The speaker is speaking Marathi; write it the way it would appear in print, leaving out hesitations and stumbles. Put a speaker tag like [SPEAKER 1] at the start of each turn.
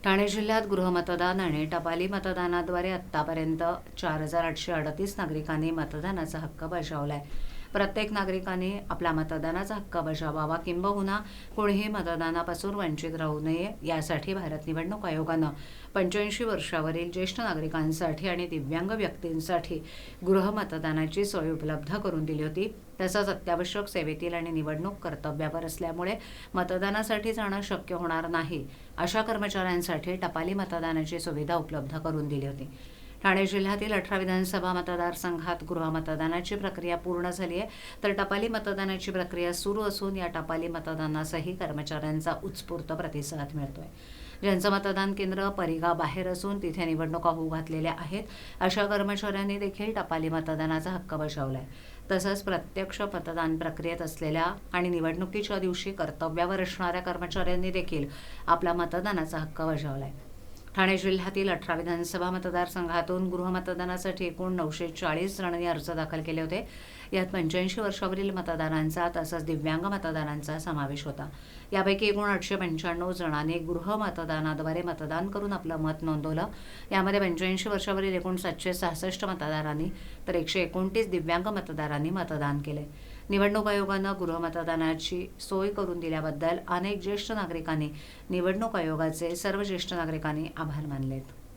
[SPEAKER 1] ठाणे जिल्ह्यात गृहमतदान आणि टपाली मतदानाद्वारे आत्तापर्यंत 4,838 नागरिकांनी मतदानाचा हक्क बजावलाय. प्रत्येक नागरिकाने आपला मतदानाचा हक्क बजावावा किंबहुना कोणीही मतदानापासून वंचित राहू नये यासाठी भारत निवडणूक आयोगानं 85 वर्षावरील ज्येष्ठ नागरिकांसाठी आणि दिव्यांग व्यक्तींसाठी गृहमतदानाची सोय उपलब्ध करून दिली होती. तसंच अत्यावश्यक सेवेतील आणि निवडणूक कर्तव्यावर असल्यामुळे मतदानासाठी जाणं शक्य होणार नाही अशा कर्मचाऱ्यांसाठी टपाली मतदानाची सुविधा उपलब्ध करून दिली होती. ठाणे जिल्ह्यातील 18 विधानसभा मतदारसंघात गृहमतदानाची प्रक्रिया पूर्ण झाली आहे, तर टपाली मतदानाची प्रक्रिया सुरू असून या टपाली मतदानासही कर्मचाऱ्यांचा उत्स्फूर्त प्रतिसाद मिळतोय. ज्यांचं मतदान केंद्र परिघाबाहेर असून तिथे निवडणुका होऊ घातलेल्या आहेत अशा कर्मचाऱ्यांनी देखील टपाली मतदानाचा हक्क बजावलाय. तसंच प्रत्यक्ष मतदान प्रक्रियेत असलेल्या आणि निवडणुकीच्या दिवशी कर्तव्यावर असणाऱ्या कर्मचाऱ्यांनी देखील आपला मतदानाचा हक्क बजावलाय. ठाणे जिल्ह्यातील 18 विधानसभा मतदारसंघातून गृहमतदानासाठी एकूण 940 जणांनी अर्ज दाखल केले होते. यात 85 वर्षावरील मतदारांचा तसंच दिव्यांग मतदारांचा समावेश होता. यापैकी एकूण 895 जणांनी गृहमतदानाद्वारे मतदान करून आपलं मत नोंदवलं. यामध्ये 85 वर्षावरील एकूण 766 मतदारांनी तर 129 दिव्यांग मतदारांनी मतदान केले. निवडणूक आयोगानं गृहमतदानाची सोय करून दिल्याबद्दल अनेक ज्येष्ठ नागरिकांनी निवडणूक आयोगाचे सर्व ज्येष्ठ नागरिकांनी आभार मानलेत.